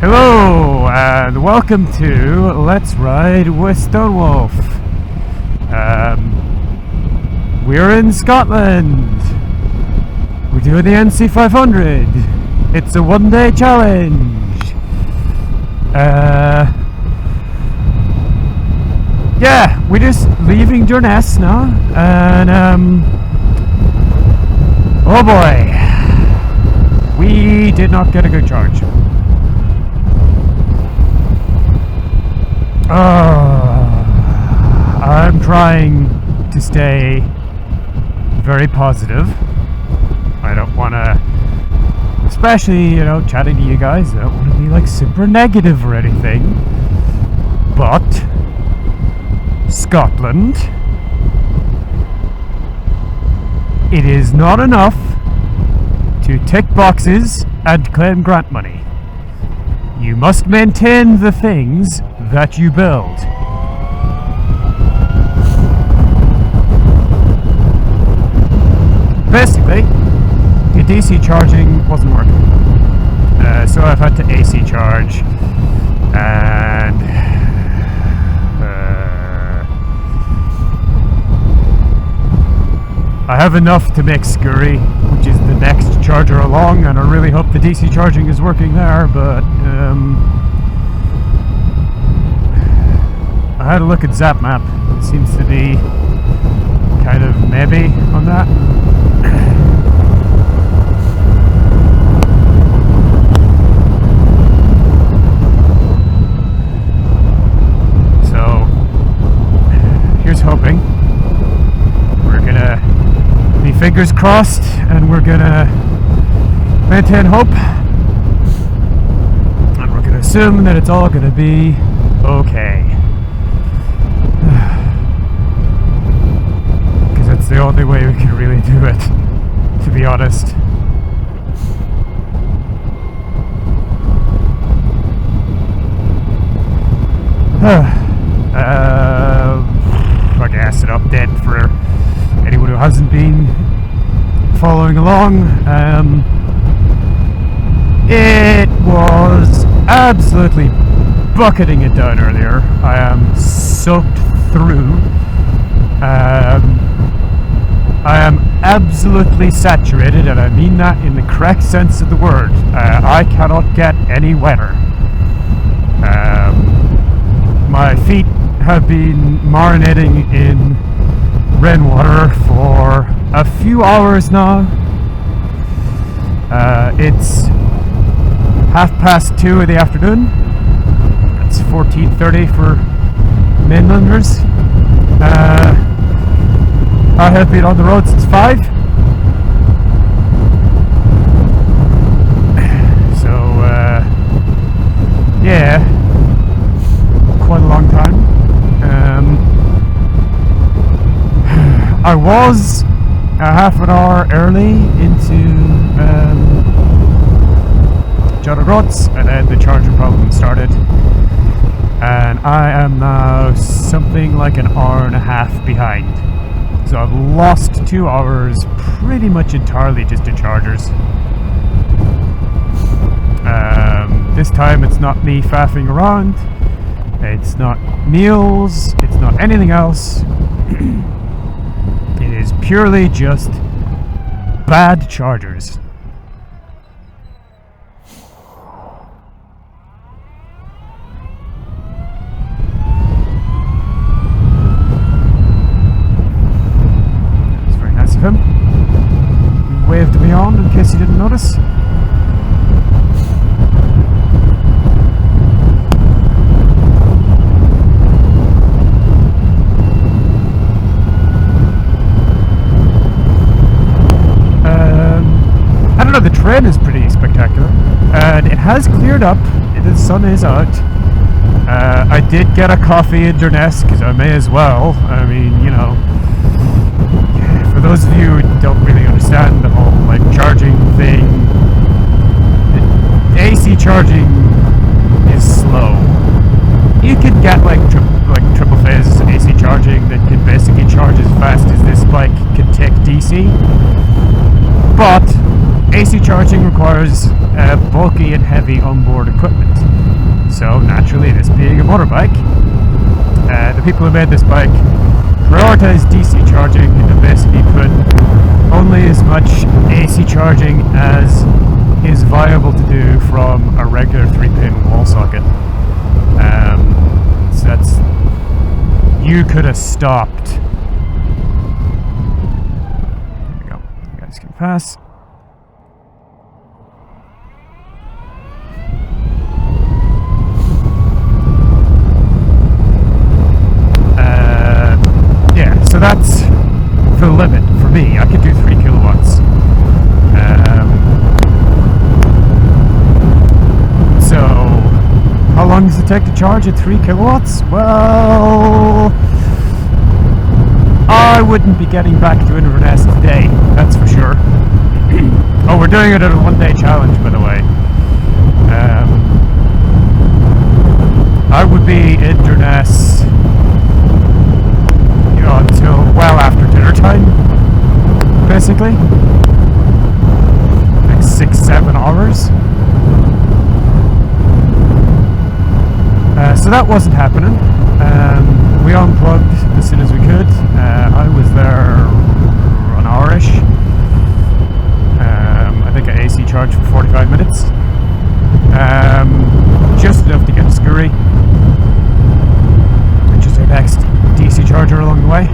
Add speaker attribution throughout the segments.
Speaker 1: Hello, and welcome to Let's Ride with Stonewolf. We're in Scotland. We're doing the NC 500. It's a one-day challenge. Yeah, we're just leaving Durness now, and oh boy, we did not get a good charge. I'm trying to stay very positive. I don't want to, especially, chatting to you guys, I don't want to be like super negative or anything. But Scotland, it is not enough to tick boxes and claim grant money. You must maintain the things that you build. Basically, the DC charging wasn't working, so I've had to AC charge, and I have enough to make Scourie, which is the next charger along, and I really hope the DC charging is working there, but I had a look at Zap Map. It seems to be kind of maybe on that. So here's hoping. We're gonna be fingers crossed, and we're gonna maintain hope, and we're gonna assume that it's all gonna be okay. Because that's the only way we can really do it, to be honest. I guess an update for anyone who hasn't been following along. It was absolutely bucketing it down earlier. I am soaked through. I am absolutely saturated, and I mean that in the correct sense of the word. I cannot get any wetter. My feet have been marinating in rainwater for a few hours now. It's 2:30 in the afternoon. It's 14:30 for mainlanders. I have been on the road since 5. So, yeah, quite a long time. I was a half an hour early into John O'Groats, and then the charging problem started, and I am now something like an hour and a half behind. So I've lost 2 hours pretty much entirely just to chargers. This time it's not me faffing around, it's not meals, it's not anything else. It is purely just bad chargers. It's very nice of him. He waved me on in case you didn't notice. The train is pretty spectacular, and it has cleared up. The sun is out. I did get a coffee in Durness because I may as well. I mean, for those of you who don't really understand the whole charging thing, AC charging is slow. You can get triple phase AC charging that can basically charge as fast as this bike can take DC, but AC charging requires bulky and heavy onboard equipment. motorbike. The people who made this bike prioritized DC charging and basically put only as much AC charging as is viable to do from a regular 3-pin wall socket. So that's, you could have stopped. There we go. You guys can pass. So that's the limit for me. I could do 3 kilowatts. So how long does it take to charge at 3 kilowatts? Well, I wouldn't be getting back to Inverness today, that's for sure. Oh, we're doing it at a 1-day challenge, by the way. I would be in Durness until well after dinner time, basically, like 6-7 hours. So that wasn't happening. We unplugged as soon as we could. I was there an hour-ish. I think I AC charged for 45 minutes, just enough to get to Scourie, which is our next DC charger along the way.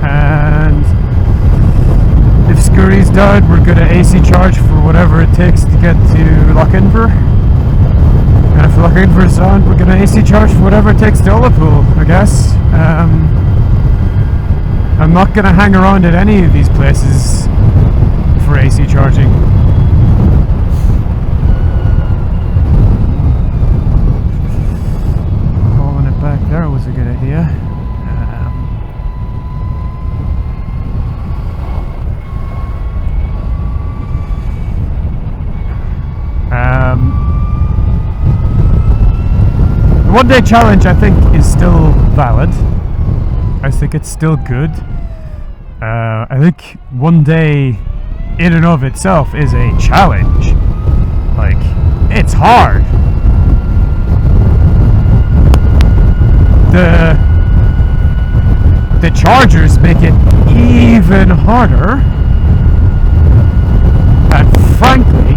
Speaker 1: And if Scourie's done, we're going to AC charge for whatever it takes to get to Loch-Inver. And if Loch-Inver's on, we're going to AC charge for whatever it takes to Ullapool, I guess. I'm not going to hang around at any of these places for AC charging. Hauling it back there was a good idea. The 1-day challenge, I think, is still valid. I think it's still good. I think 1 day in and of itself is a challenge. Like, it's hard. The chargers make it even harder. And frankly,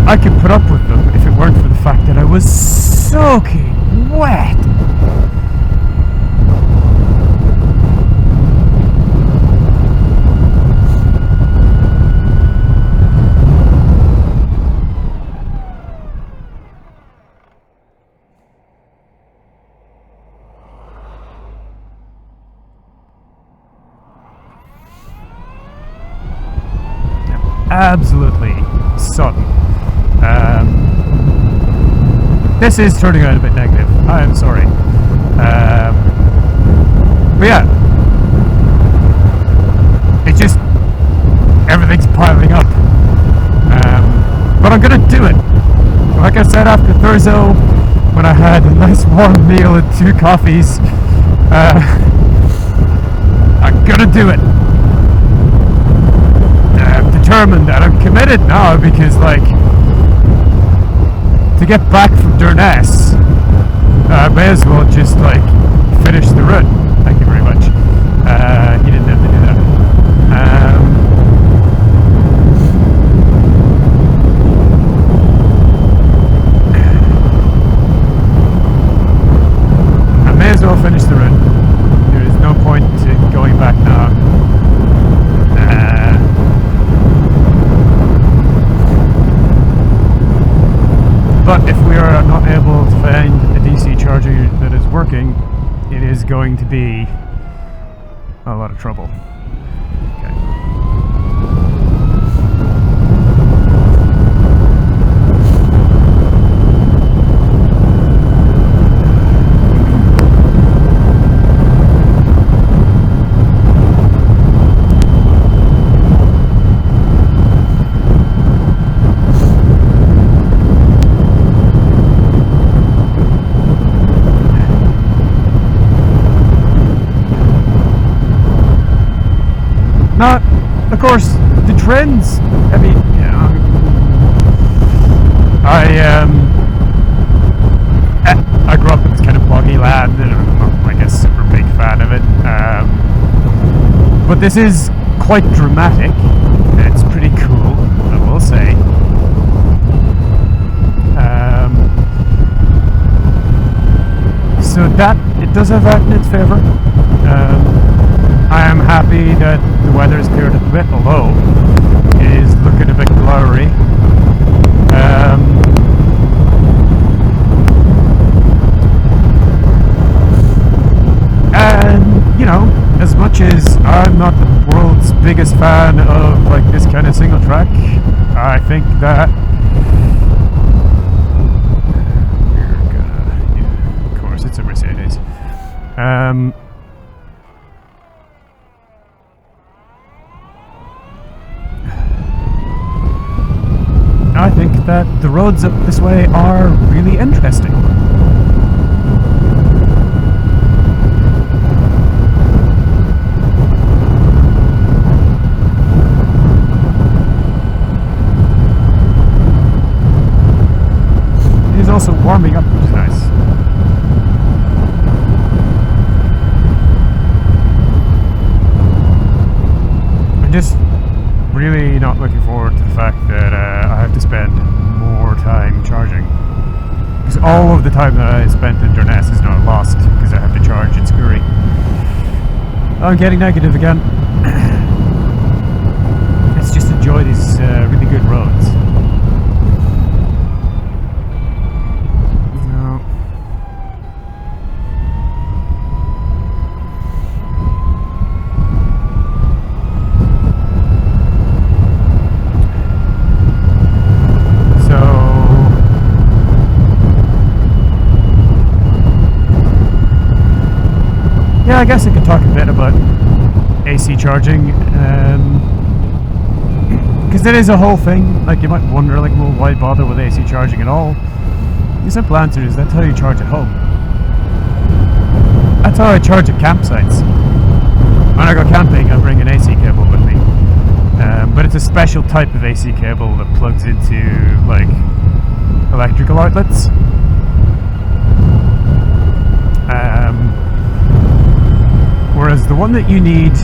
Speaker 1: I could put up with them if it weren't for the fact that I was soaking wet. Absolutely sodden. This is turning out a bit negative. I am sorry. But yeah, it's just everything's piling up. But I'm gonna do it. Like I said after Thursday, when I had a nice warm meal and 2 coffees, I'm gonna do it. Determined, and I'm committed now, because like, to get back from Durness, I may as well just like finish the route. Thank you very much. You didn't have to do that. I may as well finish the route. There is no point to going back now. But if we are not able to find a DC charger that is working, it is going to be a lot of trouble. Okay. Of course, the trends, I mean, you know, I This is quite dramatic. It's pretty cool, I will say. So that, it does have that in its favour. I am happy that the weather has cleared up a bit, although it is looking a bit blurry. And, you know, as much as I'm not the world's biggest fan of like this kind of single track, I think that it's a Mercedes. I think that the roads up this way are really interesting. It is also warming up, which is nice. Just really not looking forward to the fact that I have to spend more time charging, because all of the time that I spent in Durness is now lost because I have to charge in Scourie. I'm getting negative again. Let's just enjoy these really good roads. Yeah, I guess I could talk a bit about AC charging, because that is a whole thing. Like, you might wonder, like, well, why bother with AC charging at all? The simple answer is that's how you charge at home. That's how I charge at campsites. When I go camping, I bring an AC cable with me, but it's a special type of AC cable that plugs into, like, electrical outlets. Whereas the one that you need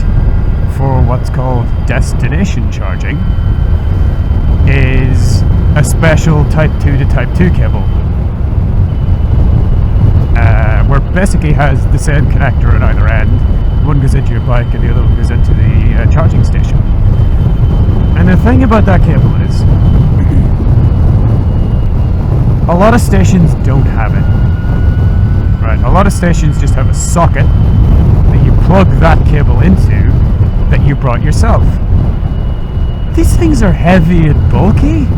Speaker 1: for what's called destination charging is a special Type 2 to Type 2 cable, where it basically has the same connector at either end. One goes into your bike and the other one goes into the charging station. And the thing about that cable is, a lot of stations don't have it. Right? A lot of stations just have a socket that you plug that cable into that you brought yourself. These things are heavy and bulky.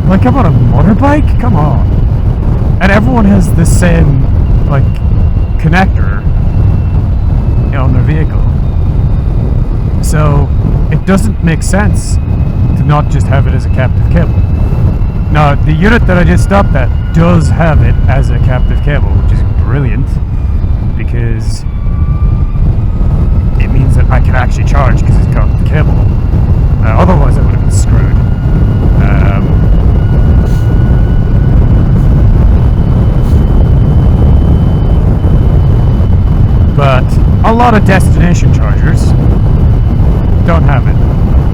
Speaker 1: Like, I'm on a motorbike? Come on. And everyone has the same, like, connector on their vehicle. So it doesn't make sense to not just have it as a captive cable. Now, the unit that I just stopped at does have it as a captive cable, which is brilliant, because it means that I can actually charge because it's got the cable. Otherwise I would have been screwed. But a lot of destination chargers don't have it.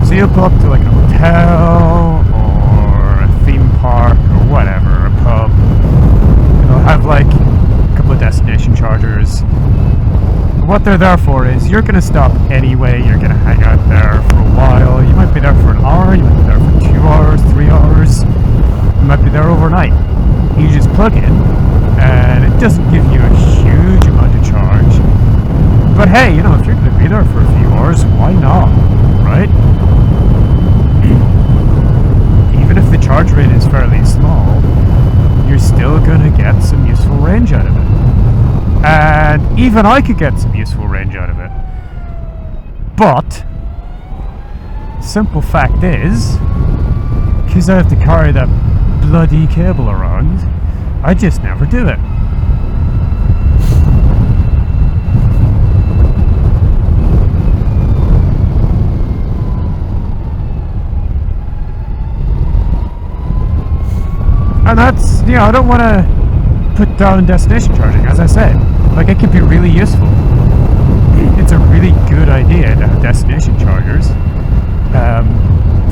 Speaker 1: So you'll pull up to like a hotel or a theme park or whatever, a pub. They'll have like a couple of destination chargers. What they're there for is you're going to stop anyway, you're going to hang out there for a while. You might be there for an hour, you might be there for 2 hours, 3 hours, you might be there overnight. You just plug in and it doesn't give you a huge amount of charge. But hey, you know, if you're going to be there for a few hours, why not, right? Even if the charge rate is fairly small, you're still going to get some useful range out of it. And even I could get some useful range out of it. But simple fact is, because I have to carry that bloody cable around, I just never do it. And that's, you know, I don't want to put down destination charging, as I said. Like, it can be really useful. It it's a really good idea to have destination chargers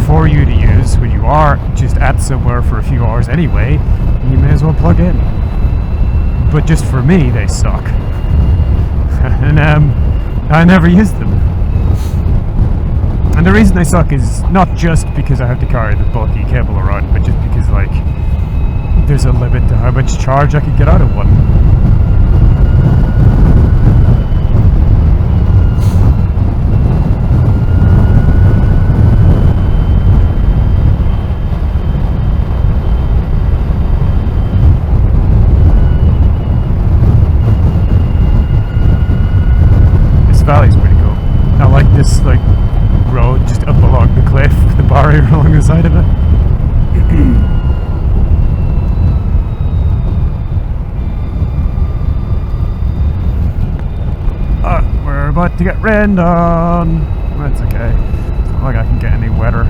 Speaker 1: for you to use when you are just at somewhere for a few hours anyway. You may as well plug in. But just for me, they suck. And I never use them. And the reason they suck is not just because I have to carry the bulky cable around, but just because, like, there's a limit to how much charge I could get out of one. This valley's pretty cool. I like this, like, road just up along the cliff with the barrier along the side of it. We're about to get rained on. That's okay. It's not like I can get any wetter.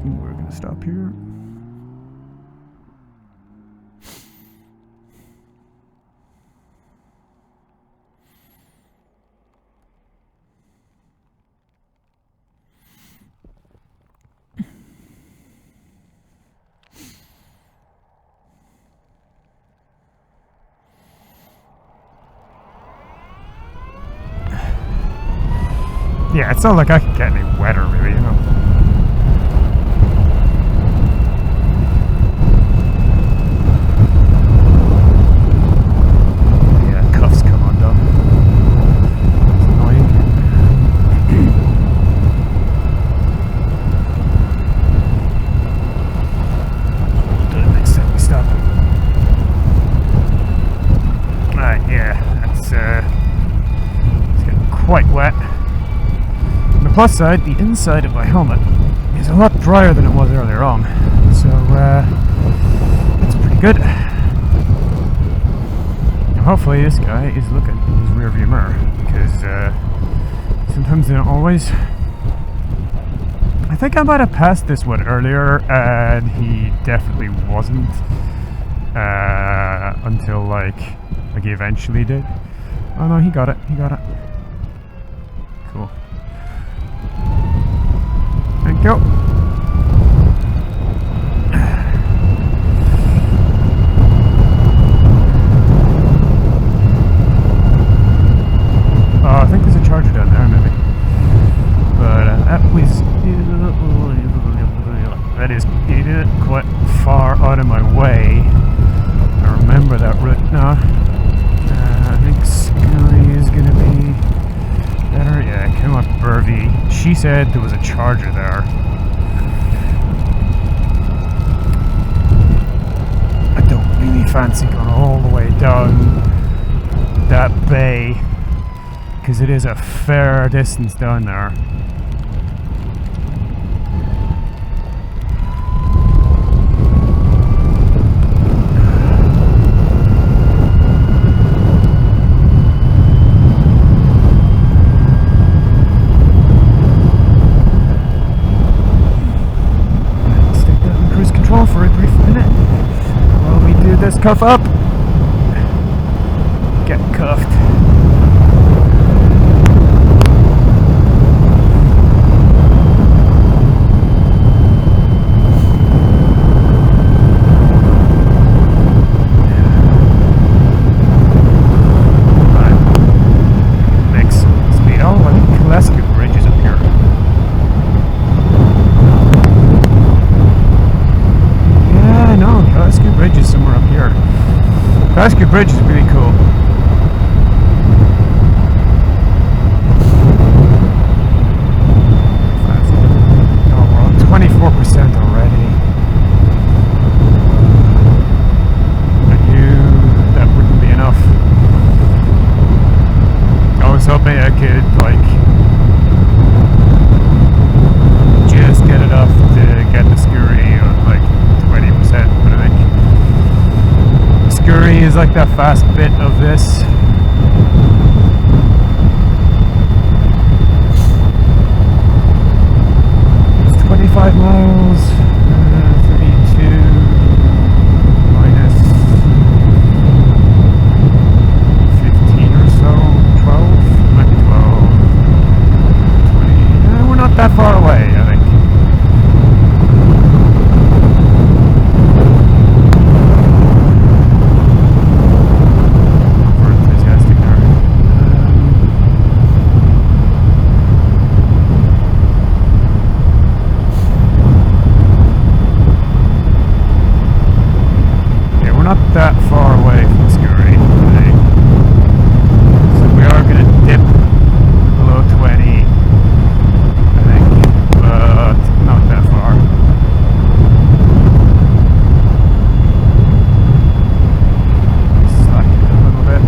Speaker 1: We're gonna stop here. Yeah, it's not like I can get any wetter, really, you know. Quite wet. On the plus side, the inside of my helmet is a lot drier than it was earlier on, so that's pretty good. Now hopefully this guy is looking in his rear view mirror, because sometimes they don't always. I think I might have passed this one earlier, and he definitely wasn't until like he eventually did. Oh no, he got it. Cool. Thank you. I think there's a charger down there, maybe. But that is quite far out of my way. I remember that route now. I think Scourie is going to be better. Yeah, it came up Burvey. She said there was a charger there. I don't really fancy going all the way down that bay, because it is a fair distance down there. For a brief minute while we do this cuff up. Get cuffed. Mix speed. Oh, I think Scourie Bridge is up here. No, Scourie Bridge is somewhere up here. Scourie Bridge is really cool. Oh, we're on 24% already. I knew that wouldn't be enough. I was hoping I could, like, is like the fast bit of this. It's 25 miles, 32 minus 15 or so, 12, might be 12, 20, we're not that far away, I think. That far away from Scourie today. So we are going to dip below 20, I think, but not that far. Slack it a little bit.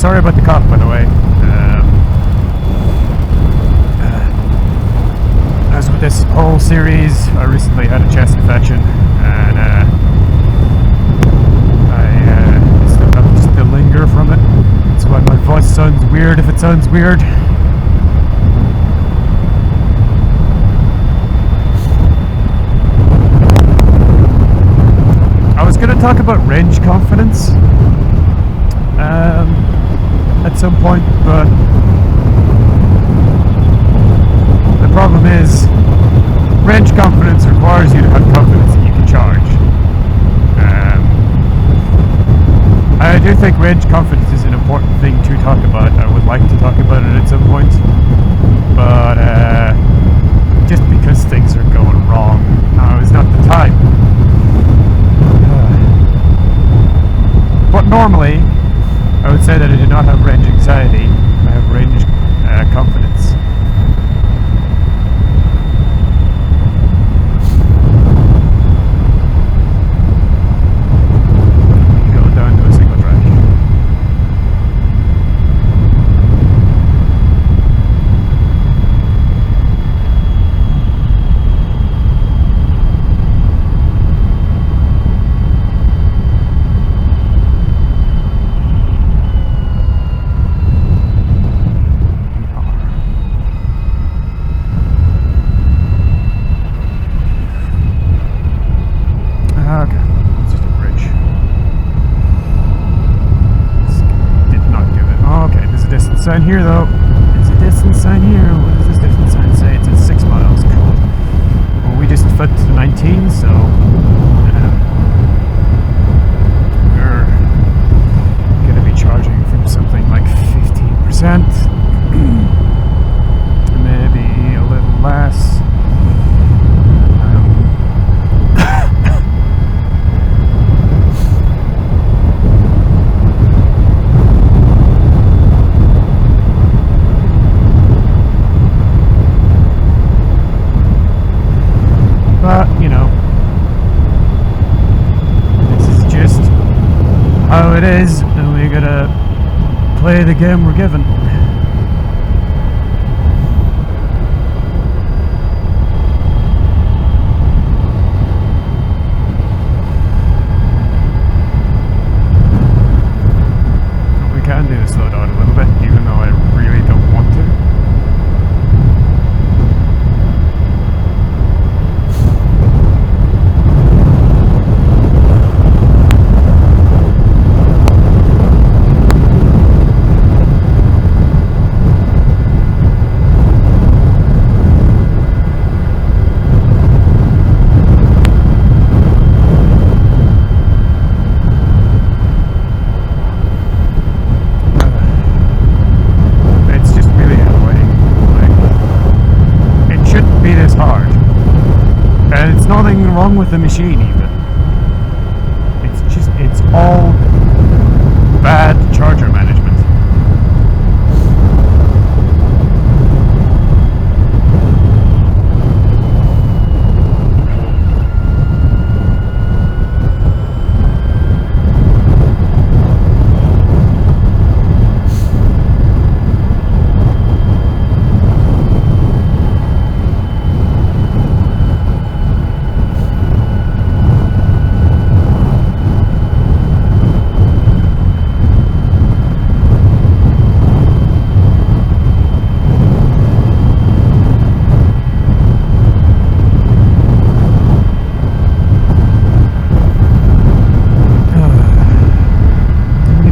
Speaker 1: Sorry about the cough, by the way. As with this whole series, I recently had a chest infection, and I still have the linger from it. That's why my voice sounds weird if it sounds weird. I was going to talk about range confidence at some point, but the problem is range confidence requires you to have confidence that you can charge. I do think range confidence is an important thing to talk about. I would like to talk about it at some point, but just because things are going wrong now is not the time. But normally I would say that I do not have range anxiety, I have range confidence. Go down to a single track. Sign here though. It's a distance sign here. What does this distance sign say? It's at 6 miles. Cool. Well, we just flipped to 19, so we're gonna be charging from something like 15%, maybe a little less. But, you know, this is just how it is, and we gotta play the game we're given. What we can do is slow down a little bit, even though I really don't want to. Wrong with the machine even. It's all bad charger management.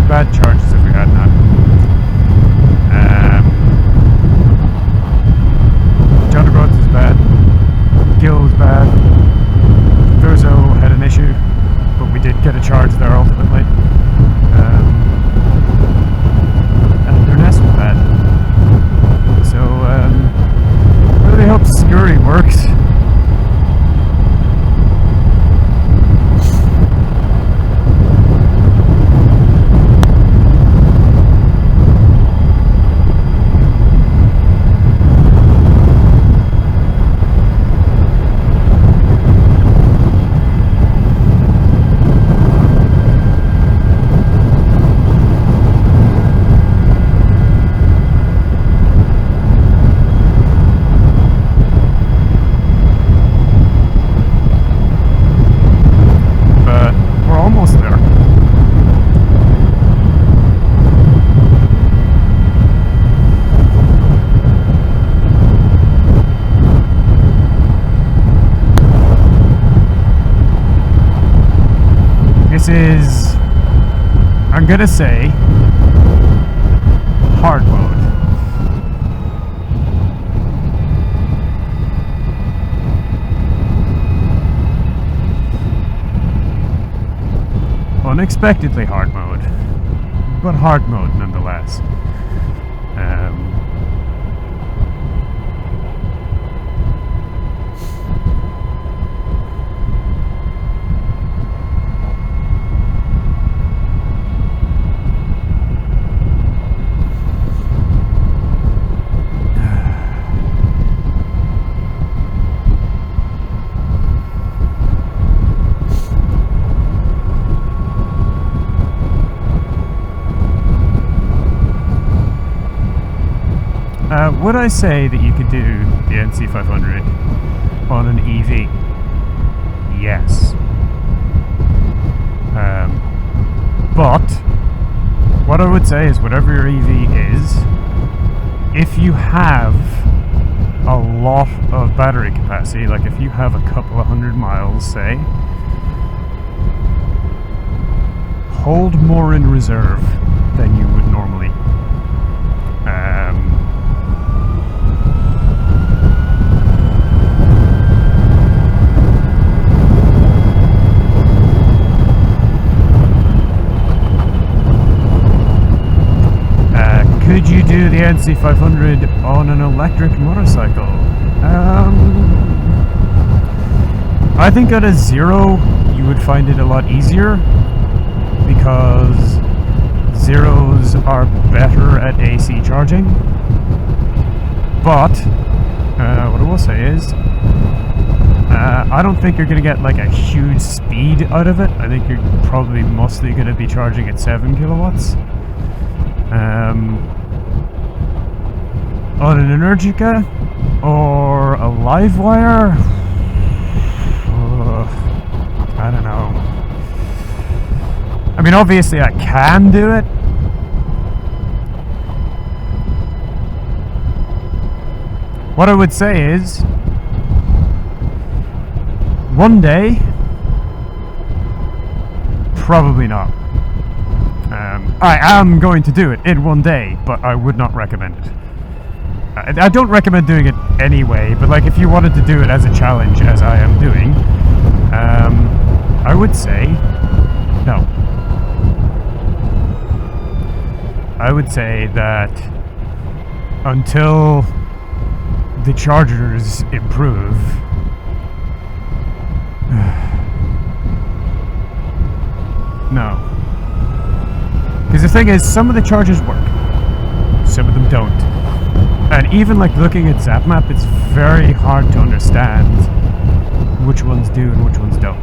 Speaker 1: Bad charges if we had that. John Roads is bad. Gill's bad. Thurso had an issue, but we did get a charge there ultimately. And Durness was bad. So, I really hope Scourie works. This is, I'm gonna say, hard mode. Unexpectedly hard mode, but hard mode nonetheless. Would I say that you could do the NC500 on an EV? Yes. But what I would say is whatever your EV is, if you have a lot of battery capacity, like if you have a couple of 100 miles, say, hold more in reserve than you would normally. Could you do the NC500 on an electric motorcycle? I think at a zero you would find it a lot easier because zeros are better at AC charging. But what I will say is I don't think you're going to get like a huge speed out of it. I think you're probably mostly going to be charging at 7 kilowatts. On an Energica or a live wire, I don't know. I mean, obviously I can do it. What I would say is, one day, probably not. I am going to do it in one day, but I would not recommend it. I don't recommend doing it anyway, but like if you wanted to do it as a challenge, as I am doing, I would say no. I would say that until the chargers improve, no. Because the thing is, some of the chargers work, some of them don't. And even like looking at ZapMap, it's very hard to understand which ones do and which ones don't.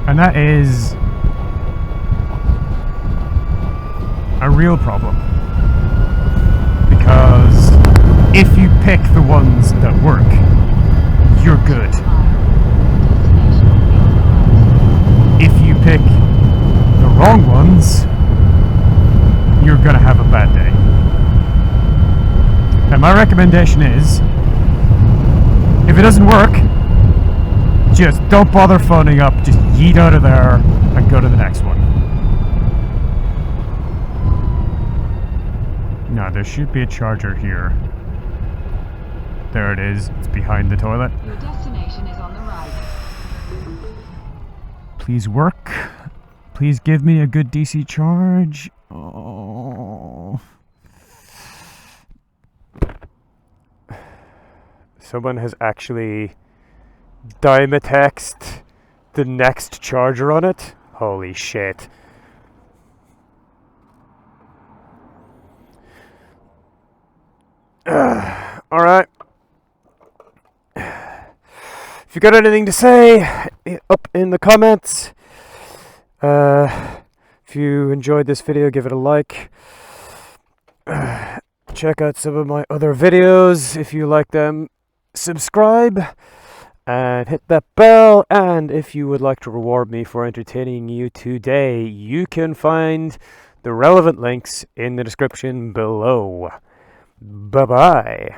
Speaker 1: And that is a real problem. Because if you pick the ones that work, you're good. If you pick the wrong ones, you're gonna have a bad day. And my recommendation is, if it doesn't work, just don't bother phoning up, just yeet out of there and go to the next one. No, there should be a charger here. There it is, it's behind the toilet.
Speaker 2: Your destination is on the right.
Speaker 1: Please work. Please give me a good DC charge. Oh. Someone has actually Dymatexed the next charger on it. Holy shit. Alright. If you got anything to say, up in the comments. If you enjoyed this video, give it a like. Check out some of my other videos if you like them. Subscribe and hit that bell. And if you would like to reward me for entertaining you today, you can find the relevant links in the description below. Bye bye.